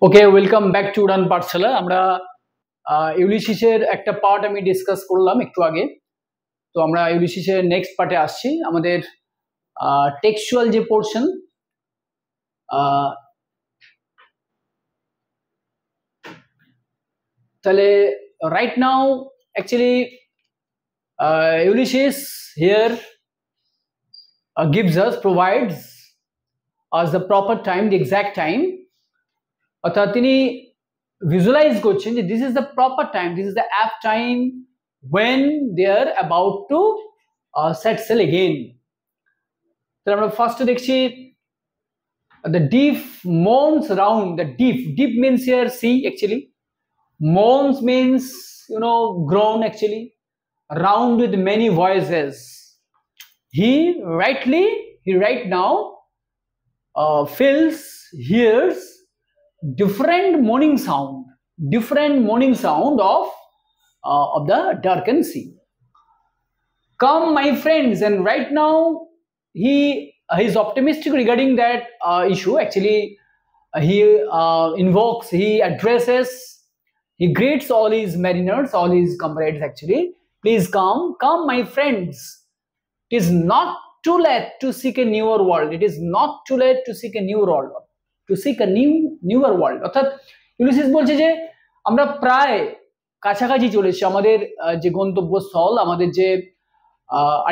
Okay, welcome back to উড়ান পাঠশালা। আমরা ইউলিসিসের একটা part আমি ডিসকাস করলাম একটু আগে। তো আমরা ইউলিসিসের নেক্সট পার্টে আসছি। আমাদের টেক্সচুয়াল যে পোর্শন, তাহলে right now actually Ulysses here provides us the proper time, the exact time. অর্থাৎ তিনি ভিজুয়ালাইজ করছেন যে this is the proper time, this is the app time when they are about to set sail again. তাহলে আমরা ফার্স্টে দেখছি the deep moans round. The deep means here sea actually. Moans means groan actually. Round with many voices. He right now hears different moaning sound of the darkened sea. Come, my friends, and right now he is optimistic regarding that issue. Actually, he invokes, he addresses, he greets all his mariners, all his comrades. Actually, please come, my friends. It is not too late to seek a newer world. It is not too late to seek a newer world. newer world. অর্থাৎ Ulysses বলছে যে আমরা প্রায় কাছাকাছি চলে এসেছি আমাদের যে গন্তব্যস্থল, আমাদের যে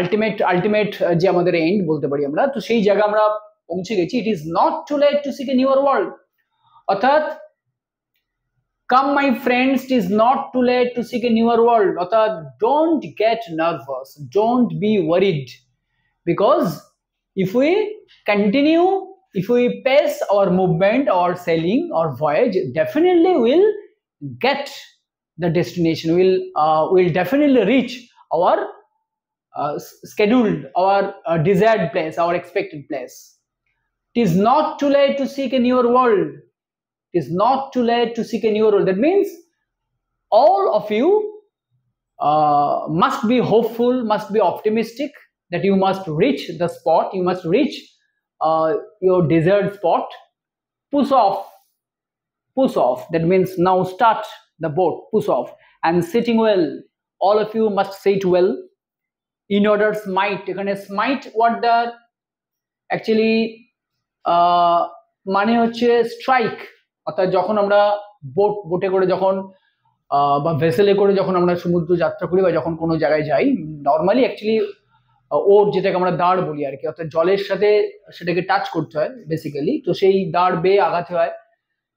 আলটিমেট যে আমাদের এন্ড বলতে পারি আমরা, তো সেই জায়গা আমরা পৌঁছে গেছি। It is not too late to seek a newer world. অর্থাৎ come my friends, it is not too late to seek a newer world. অর্থাৎ don't get nervous, don't be worried, because if we pace our movement, our sailing, our voyage, definitely we'll get the destination. We'll definitely reach our scheduled, our desired place, our expected place. It is not too late to seek a newer world. It is not too late to seek a newer world. That means all of you must be hopeful, must be optimistic that you must reach the spot, you must reach your desired spot. Push off. That means now start the boat, push off, and sitting well. All of you must sit well. In order smite, এখানে smite word the actually মানে হচ্ছে strike. অর্থাৎ যখন আমরা বোটে করে যখন বা ভেসেলে করে যখন আমরা সমুদ্র যাত্রা করি বা যখন কোনো জায়গায় যাই, নর্মালি অ্যাকচুয়ালি ওর যেটাকে আমরা দাঁড় বলি আর কি, অর্থাৎ জলের সাথে সেটাকে টাচ করতে হয় বেসিক্যালি। তো সেই দাঁড় বেয়ে আগাতে হয়।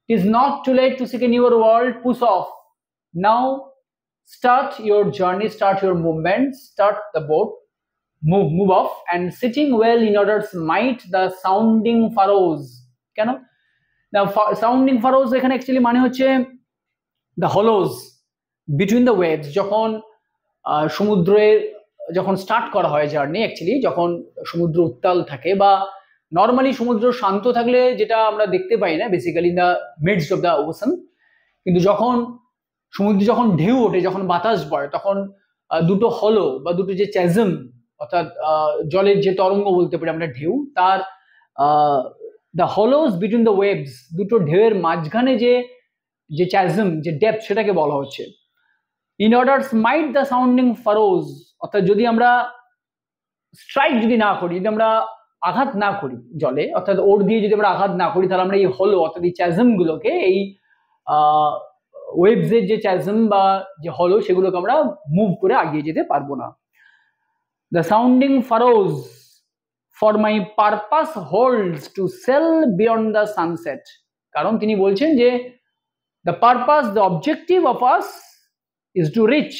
It is not too late to seek a newer world, push off now, start your journey, start your movement, start the boat, move off, and sitting well in order to smite the sounding furrows. কেন না sounding furrows এখানে actually মানে হচ্ছে the hollows between the waves. যখন সমুদ্রের যখন start করা হয় জার্নি, অ্যাকচুয়ালি যখন সমুদ্র উত্তাল থাকে বা নর্মালি সমুদ্র শান্ত থাকলে যেটা আমরা দেখতে পাই না basically in the midst of the ocean, কিন্তু যখন সমুদ্রে যখন ঢেউ ওঠে, যখন বাতাস বয়, তখন দুটো হলো বা দুটো যে চ্যাজম, অর্থাৎ জলের যে তরঙ্গ বলতে পারি আমরা ঢেউ, তার the hollows between the waves, দুটো ঢেউয়ের মাঝখানে যে চ্যাজম, যে ডেপথ, সেটাকে বলা হচ্ছে। In order smite the sounding furrows, অর্থাৎ যদি আমরা স্ট্রাইক যদি না করি, যদি আমরা আঘাত না করি জলে, অর্থাৎ ওর দিয়ে যদি আমরা আঘাত না করি, তাহলে আমরা এই হলো অর্থাৎ এই চ্যাজম গুলোকে, এই ওয়েভসের যে চ্যাজম বা যে হলো, সেগুলোকে আমরা মুভ করে আগিয়ে যেতে পারবো না। The sounding furrows for my purpose holds to sail beyond the sunset. কারণ তিনি বলছেন যে the purpose, the objective of us is to reach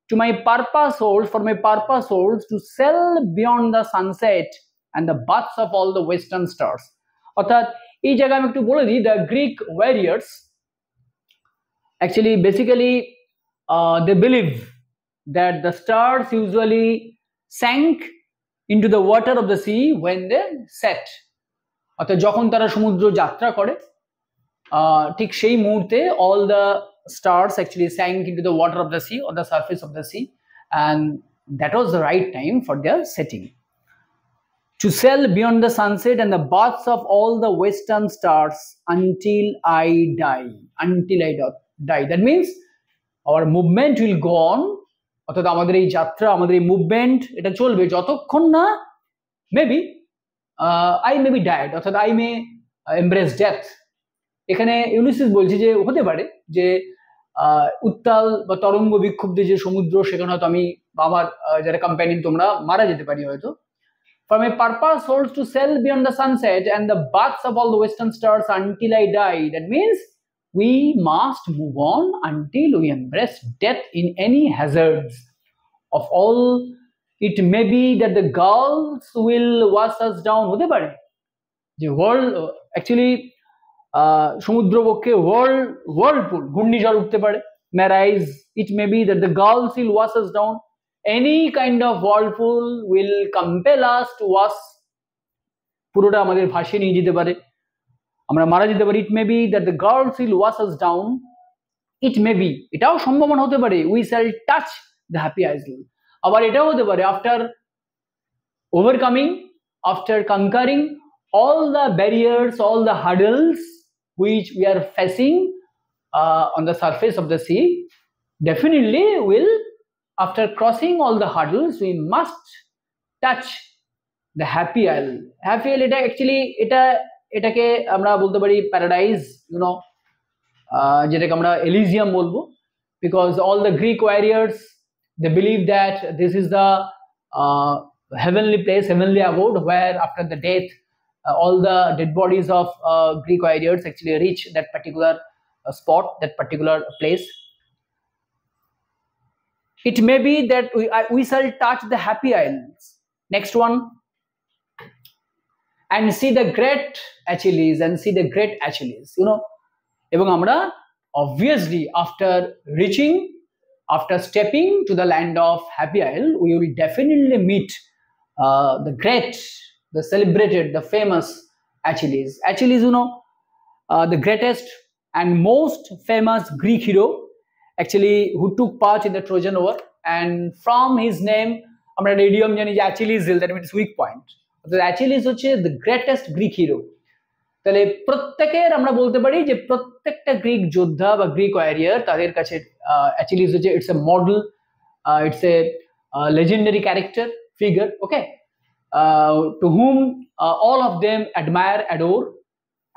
to my purpose holds, for my purpose holds to sail beyond the sunset and the births of all the western stars. অর্থাৎ এই জায়গায় আমি একটু বলে দিই, the Greek warriors actually basically they believe that the stars usually sank into the water of the sea when they set. অর্থাৎ যখন তারা সমুদ্র যাত্রা করে, ঠিক সেই মুহূর্তে all the stars actually sank into the water of the sea or the surface of the sea, and that was the right time for their setting. to sail beyond the sunset and the baths of all the western stars until I die. Until I die. That means our movement will go on. অর্থাৎ আমাদের এই যাত্রা, আমাদের এই movement এটা চলবে যতক্ষণ না maybe I may be died, অর্থাৎ আই মে এমব্রেস ডেথ। এখানে ইউলিসিস বলছে যে হতে পারে যে উত্তাল বা তরঙ্গ বিক্ষুব্ধ যে সমুদ্র, সেখানে হয়তো আমি বা আমার যারা কোম্পানি তোমরা মারা যেতে পারি হয়তো। For my purpose holds to sail beyond the sunset and the baths of all the western stars until I die. That means we must move on until we embrace death in any hazards of all. It may be that the gulls will wash us down. হতে পারে যে world actually সমুদ্রবক্ষে whirlpool ঘূর্ণিঝড় উঠতে পারে। may rise. It may be that the gulls will wash us down. Any kind of whirlpool will compel us to wash, পুরোটা আমাদের ভাসিয়ে নিয়ে যেতে পারে, আমরা মারা যেতে পারি। It may be that the gulls will wash us down. It may be, এটাও সম্ভাবনা হতে পারে, we shall touch the happy island. আবার এটাও হতে পারে after overcoming, after conquering all the barriers, all the hurdles which we are facing on the surface of the sea, definitely will, after crossing all the hurdles, we must touch the happy isle. Happy isle এটা actually এটাকে আমরা বলতে পারি paradise, YONO, যেটাকে আমরা এলিজিয়াম বলবো, because all the Greek warriors, they believe that this is the heavenly place, heavenly abode, where after the death all the dead bodies of Greek warriors actually reach that particular spot, that particular place. It may be that we shall touch the happy islands. Next one, and see the great Achilles, and see the great Achilles, you know. এবং আমরা obviously after reaching, after stepping to the land of Happy Isle, we will definitely meet the great, the celebrated, the famous Achilles. Achilles, you know, the greatest and most famous Greek hero, actually, who took part in the Trojan War, and from his name আমরা radium জানি যে Achilles hill, that means weak point. অর্থাৎ Achilles হচ্ছে the greatest Greek hero. তাহলে প্রত্যেকের আমরা বলতে পারি যে প্রত্যেকটা গ্রিক যোদ্ধা বা গ্রিক ওয়ারিয়ার, তাদের কাছে Achilles হচ্ছে it's a model, it's a legendary character figure, okay, to whom all of them admire, adore,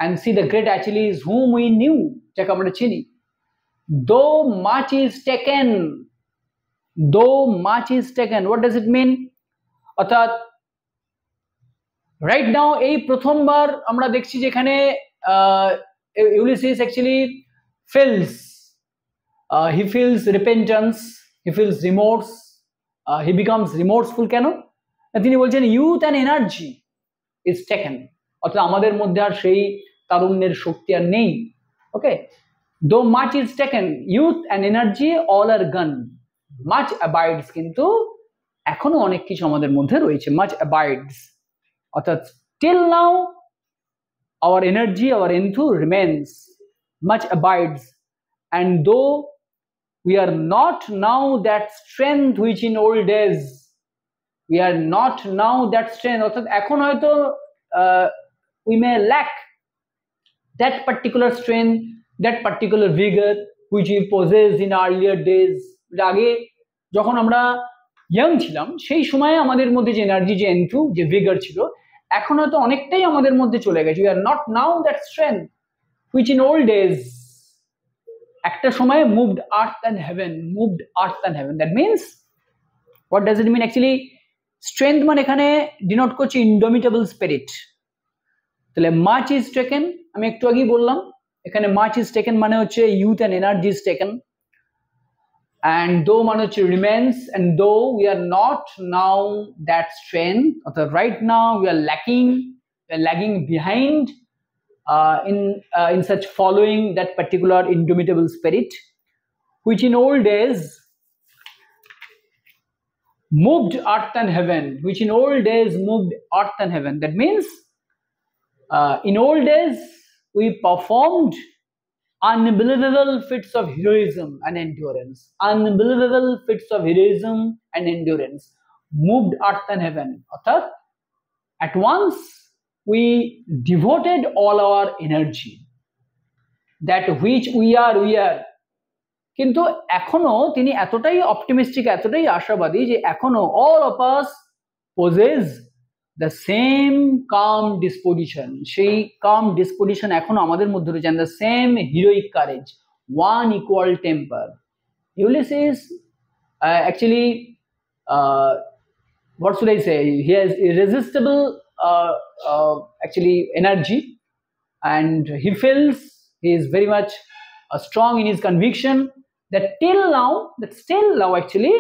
and see the great Achilles whom we knew, যাকে আমরা চিনি। Though much is taken, though much is taken, what does it mean? অর্থাৎ right now এই প্রথমবার আমরা দেখছি যেখানে Ulysses actually feels, he feels repentance, he feels remorse, he becomes remorseful. কেন? তিনি বলছেন youth and energy is taken, অর্থাৎ আমাদের মধ্যে আর সেই তারুণ্যের শক্তি আর নেই। Okay, though much is taken, youth and energy all are gone, much অ্যাবাইডস, কিন্তু এখনো অনেক কিছু আমাদের মধ্যে রয়েছে, মাচ অ্যাবাইডস, অর্থাৎ till now our energy, our enthu remains, much abides, and though we are not now that strength which in old days, we are not now that strength, অর্থাৎ এখন হয়তো we may lack that particular strength, that particular vigor which we possessed in earlier days. আগে যখন আমরা young ছিলাম সেই সময়ে আমাদের মধ্যে যে এনার্জি, যে এন্থু, যে ভিগার ছিল, এখন হয়তো অনেকটাই আমাদের মধ্যে চলে গেছে। We are not now that strength which in old days, একটা সময় moved earth and heaven, moved earth and heaven. That means what does it mean? Actually strength মানে এখানে ডিনোট করছে ইনডোমিটেবল স্পিরিট। তাহলে মাচ ইজ টেকেন, আমি একটু আগেই বললাম, এখানে মাচ ইজ টেকেন মানে হচ্ছে youth and energy is taken, and though মানে হচ্ছে remains, and though we are not now that strength, অর্থাৎ right now we are lagging behind in such following that particular indomitable spirit which in old days moved earth and heaven, which in old days moved earth and heaven. That means in old days we performed unbelievable feats of heroism and endurance, unbelievable feats of heroism and endurance, moved earth and heaven, অর্থাৎ at once we devoted all our energy, that which we are কিন্তু এখনো তিনি এতটাই optimistic, এতটাই আশাবাদী যে এখনো all of us possess the same calm disposition, সেই calm disposition এখনো আমাদের মধ্যে রয়েছে, and the same heroic courage, one equal temper. Ulysses actually what should I say, he has irresistible actually energy, and he feels he is very much strong in his conviction that still now actually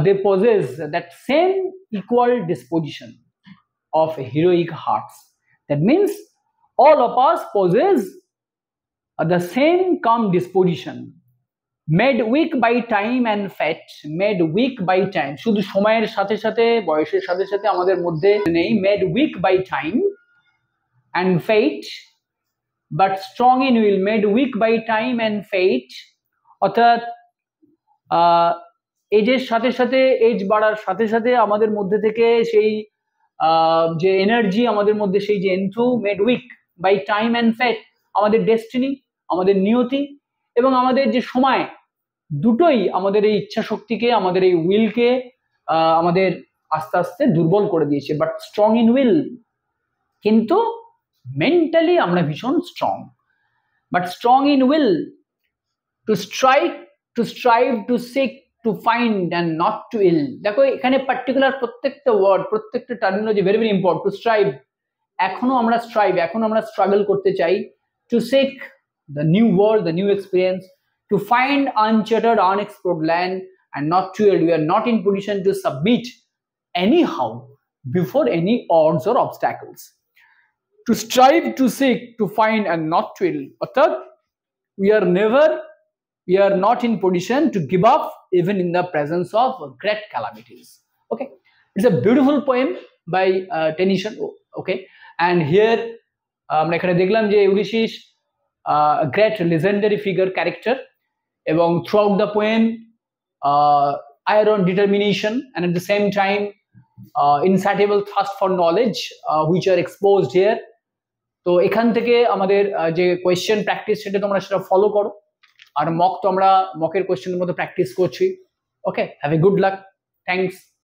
they possess that same equal disposition of heroic hearts. That means all of us possess the same calm disposition, made weak by time and fate, made weak by time, শুধু সময়ের সাথে সাথে, বয়সের সাথে সাথে আমাদের মধ্যে নেই, made weak by time and fate, but strong in will, made weak by time and fate. অর্থাৎ এজের সাথে সাথে, এজ বাড়ার সাথে সাথে আমাদের মধ্যে থেকে সেই যে এনার্জি আমাদের মধ্যে, সেই যে enthu, made weak by time and fate, আমাদের ডেস্টিনি, আমাদের নিয়তি এবং আমাদের যে সময়, দুটোই আমাদের এই ইচ্ছা শক্তিকে, আমাদের এই উইলকে আমাদের আস্তে আস্তে দুর্বল করে দিয়েছে। বাট স্ট্রং ইন উইল, কিন্তু মেন্টালি আমরা ভীষণ strong. But strong in will, to strive, to seek, to find and not to yield. দেখো এখানে পার্টিকুলার প্রত্যেকটা ওয়ার্ড, প্রত্যেকটা terminology very very important. To strive, এখনো আমরা স্ট্রাগল করতে চাই। To seek the new world, the new experience, to find uncharted, unexplored land, and not to yield. We are not in position to submit anyhow before any odds or obstacles. To strive, to seek, to find, and not to yield. Arthat, we are not in position to give up even in the presence of great calamities. Okay, it's a beautiful poem by Tennyson. Okay, and here আমরা এখানে দেখলাম যে Ulysses great legendary figure character, এবং throughout the poem iron determination and at the same time insatiable thirst for knowledge which are exposed here. তো এখান থেকে আমাদের যে কোয়েশ্চেন প্র্যাকটিস, সেটা তোমরা সেটা ফলো করো, আর মক তো আমরা মকের কোয়েশ্চেনের মধ্যে প্র্যাকটিস করছি। Okay, have a good luck, thanks.